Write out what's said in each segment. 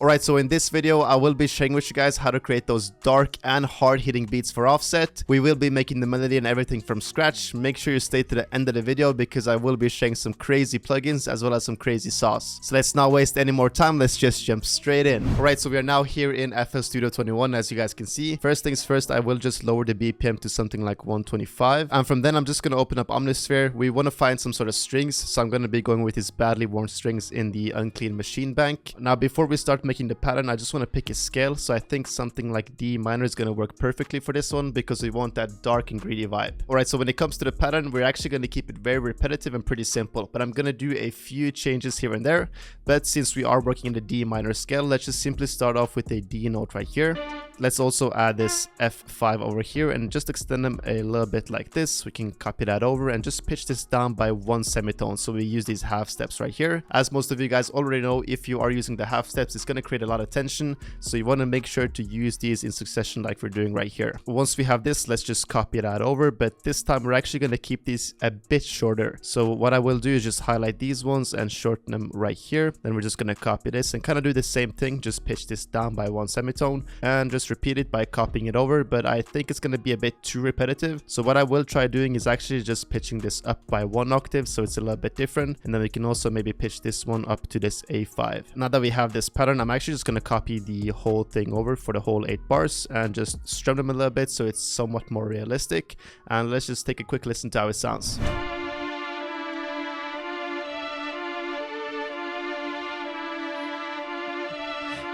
Alright, so in this video, I will be sharing with you guys how to create those dark and hard-hitting beats for offset. We will be making the melody and everything from scratch. Make sure you stay to the end of the video because I will be sharing some crazy plugins as well as some crazy sauce. So let's not waste any more time, let's just jump straight in. Alright, so we are now here in FL Studio 21, as you guys can see. First things first, I will just lower the BPM to something like 125. And from then, I'm just going to open up Omnisphere. We want to find some sort of strings, so I'm going to be going with these badly worn strings in the unclean machine bank. Now, before we start making the pattern, I just want to pick a scale, so I think something like D minor is going to work perfectly for this one because we want that dark and greedy vibe. Alright, so when it comes to the pattern, we're actually going to keep it very repetitive and pretty simple, but I'm going to do a few changes here and there. But since we are working in the D minor scale, let's just simply start off with a D note right here. Let's also add this F5 over here and just extend them a little bit like this. We can copy that over and just pitch this down by one semitone. So we use these half steps right here. As most of you guys already know, if you are using the half steps, it's going to create a lot of tension. So you want to make sure to use these in succession like we're doing right here. Once we have this, let's just copy that over. But this time we're actually going to keep these a bit shorter. So what I will do is just highlight these ones and shorten them right here. Then we're just going to copy this and kind of do the same thing. Just pitch this down by one semitone and just repeat it by copying it over, but I think it's going to be a bit too repetitive. So what I will try doing is actually just pitching this up by one octave, so it's a little bit different. And then we can also maybe pitch this one up to this A5. Now that we have this pattern, I'm actually just going to copy the whole thing over for the whole 8 bars and just strum them a little bit so it's somewhat more realistic. And let's just take a quick listen to how it sounds.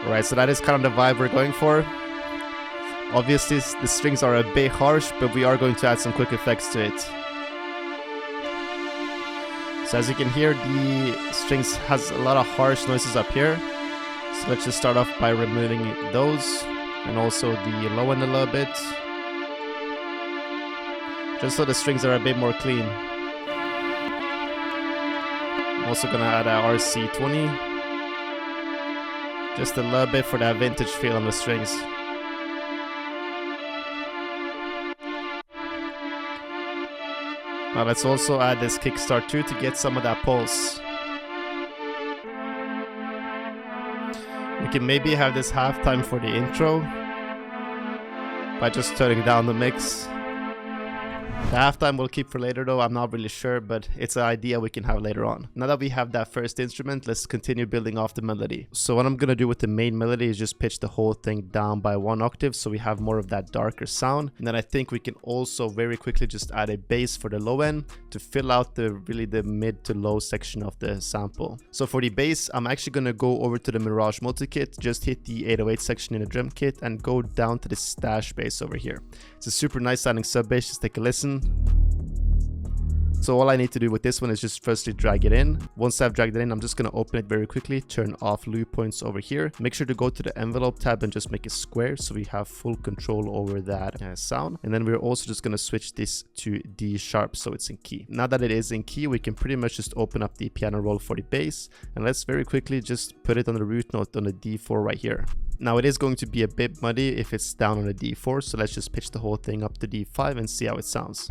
Alright, so that is kind of the vibe we're going for. Obviously, the strings are a bit harsh, but we are going to add some quick effects to it. So as you can hear, the strings has a lot of harsh noises up here. So let's just start off by removing those and also the low end a little bit. Just so the strings are a bit more clean. I'm also going to add a RC20. Just a little bit for that vintage feel on the strings. Now let's also add this kickstart too to get some of that pulse. We can maybe have this halftime for the intro by just turning down the mix. The halftime we'll keep for later though, I'm not really sure, but it's an idea we can have later on. Now that we have that first instrument, let's continue building off the melody. So what I'm going to do with the main melody is just pitch the whole thing down by one octave so we have more of that darker sound. And then I think we can also very quickly just add a bass for the low end to fill out the mid to low section of the sample. So for the bass, I'm actually going to go over to the Mirage multi-kit, just hit the 808 section in the drum kit and go down to the stash bass over here. It's a super nice sounding sub bass, just take a listen. So all I need to do with this one is just firstly drag it in. Once I've dragged it in, I'm just going to open it very quickly, turn off loop points over here. Make sure to go to the envelope tab and just make it square so we have full control over that sound. And then we're also just going to switch this to D sharp so it's in key. Now that it is in key, we can pretty much just open up the piano roll for the bass. And let's very quickly just put it on the root note on the D4 right here. Now it is going to be a bit muddy if it's down on a D4, so let's just pitch the whole thing up to D5 and see how it sounds.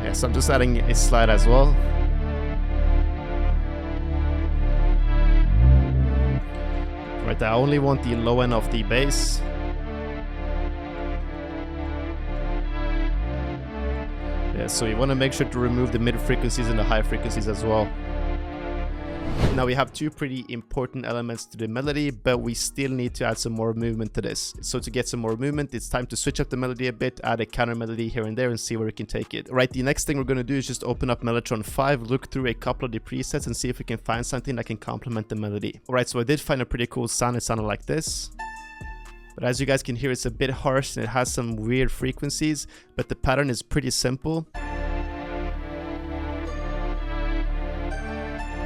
Yes, I'm just adding a slide as well. Right, I only want the low end of the bass. Yeah, so you want to make sure to remove the mid frequencies and the high frequencies as well. Now we have two pretty important elements to the melody, but we still need to add some more movement to this. So to get some more movement, it's time to switch up the melody a bit, add a counter melody here and there and see where we can take it. Right, the next thing we're going to do is just open up Mellotron 5, look through a couple of the presets and see if we can find something that can complement the melody. Alright, so I did find a pretty cool sound. It sounded like this. But as you guys can hear, it's a bit harsh and it has some weird frequencies, but the pattern is pretty simple.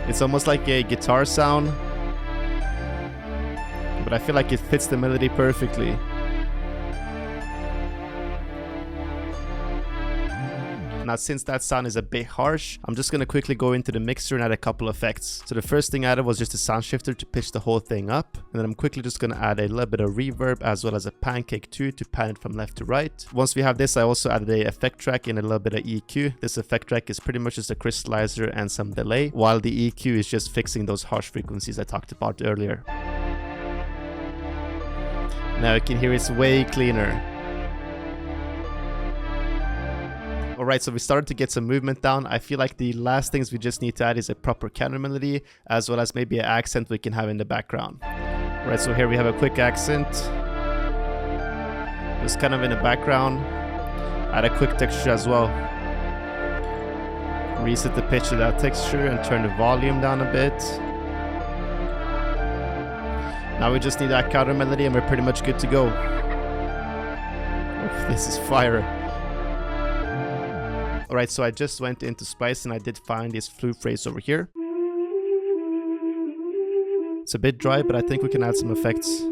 It's almost like a guitar sound, but I feel like it fits the melody perfectly. Now since that sound is a bit harsh, I'm just gonna quickly go into the mixer and add a couple effects. So the first thing I added was just a sound shifter to pitch the whole thing up, and then I'm quickly just gonna add a little bit of reverb as well as a pancake too to pan it from left to right. Once we have this, I also added a effect track and a little bit of EQ. This effect track is pretty much just a crystallizer and some delay, while the EQ is just fixing those harsh frequencies I talked about earlier. Now you can hear it's way cleaner. Alright, so we started to get some movement down. I feel like the last things we just need to add is a proper counter melody, as well as maybe an accent we can have in the background. Alright, so here we have a quick accent. Just kind of in the background. Add a quick texture as well. Reset the pitch of that texture and turn the volume down a bit. Now we just need that counter melody and we're pretty much good to go. Oh, this is fire. Alright, so I just went into Spice and I did find this flute phrase over here. It's a bit dry, but I think we can add some effects.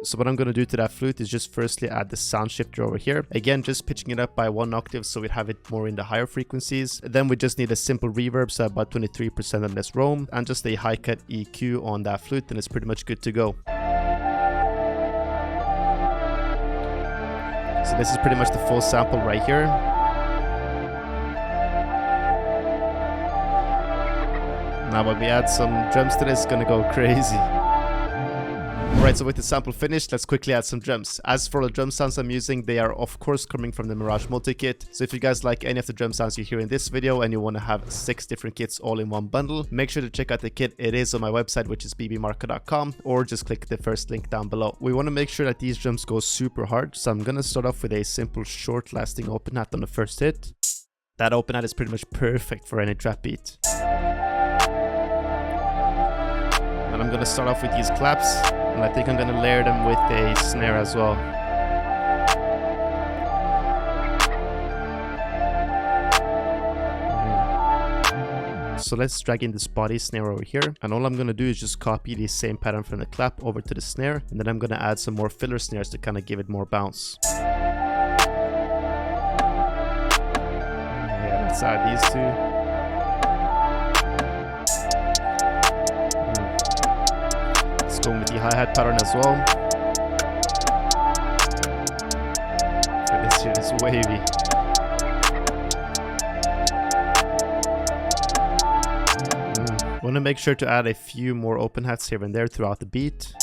So what I'm going to do to that flute is just firstly add the sound shifter over here. Again, just pitching it up by 1 octave so we have it more in the higher frequencies. Then we just need a simple reverb, so about 23% on this roam, and just a high cut EQ on that flute, and it's pretty much good to go. So this is pretty much the full sample right here. Now when we add some drums to this, it's gonna go crazy. Alright, so with the sample finished, let's quickly add some drums. As for the drum sounds I'm using, they are of course coming from the Mirage multi-kit. So if you guys like any of the drum sounds you hear in this video and you want to have 6 different kits all in one bundle, make sure to check out the kit. It is on my website, which is BBMarko.com, or just click the first link down below. We want to make sure that these drums go super hard, so I'm gonna start off with a simple short lasting open hat on the first hit. That open hat is pretty much perfect for any trap beat. And I'm gonna start off with these claps, and I think I'm gonna layer them with a snare as well. So let's drag in this body snare over here, and all I'm gonna do is just copy the same pattern from the clap over to the snare, and then I'm gonna add some more filler snares to kind of give it more bounce. Yeah, let's add these two. Going with the hi-hat pattern as well. Okay, this shit is wavy. Want to make sure to add a few more open hats here and there throughout the beat.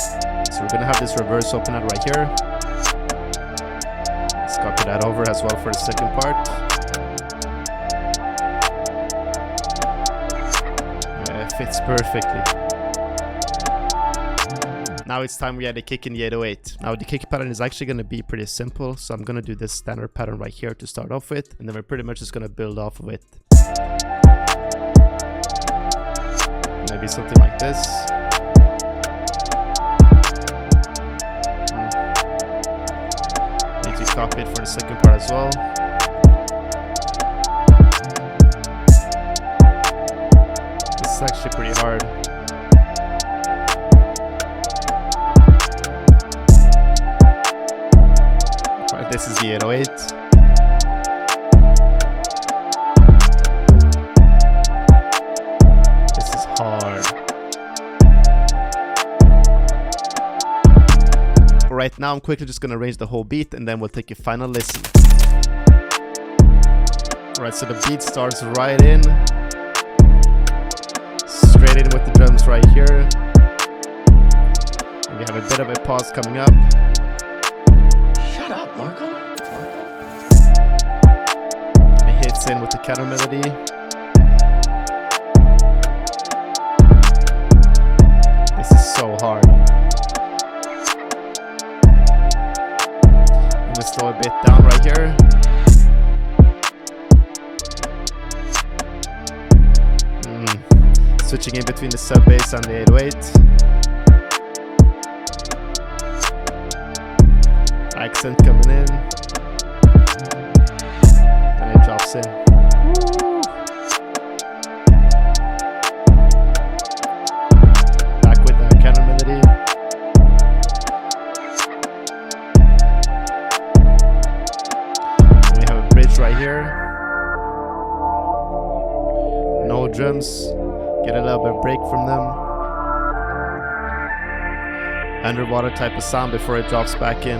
So we're gonna have this reverse open hat right here. Let's copy that over as well for the second part. Yeah, it fits perfectly. Now it's time we add a kick in the 808. Now the kick pattern is actually going to be pretty simple, so I'm going to do this standard pattern right here to start off with, and then we're pretty much just going to build off of it. Maybe something like this. Need to copy it for the second part as well. This is actually pretty hard. This is the 808. This is hard. Alright, now I'm quickly just gonna arrange the whole beat and then we'll take a final listen. Alright, so the beat starts right in. Straight in with the drums right here. And we have a bit of a pause coming up. Marko? It hits in with the counter melody. This is so hard. I'm gonna slow a bit down right here. Switching in between the sub bass and the 808. Accent coming in, then it drops in. Back with that counter melody. And we have a bridge right here. drums, get a little bit of break from them. Underwater type of sound before it drops back in.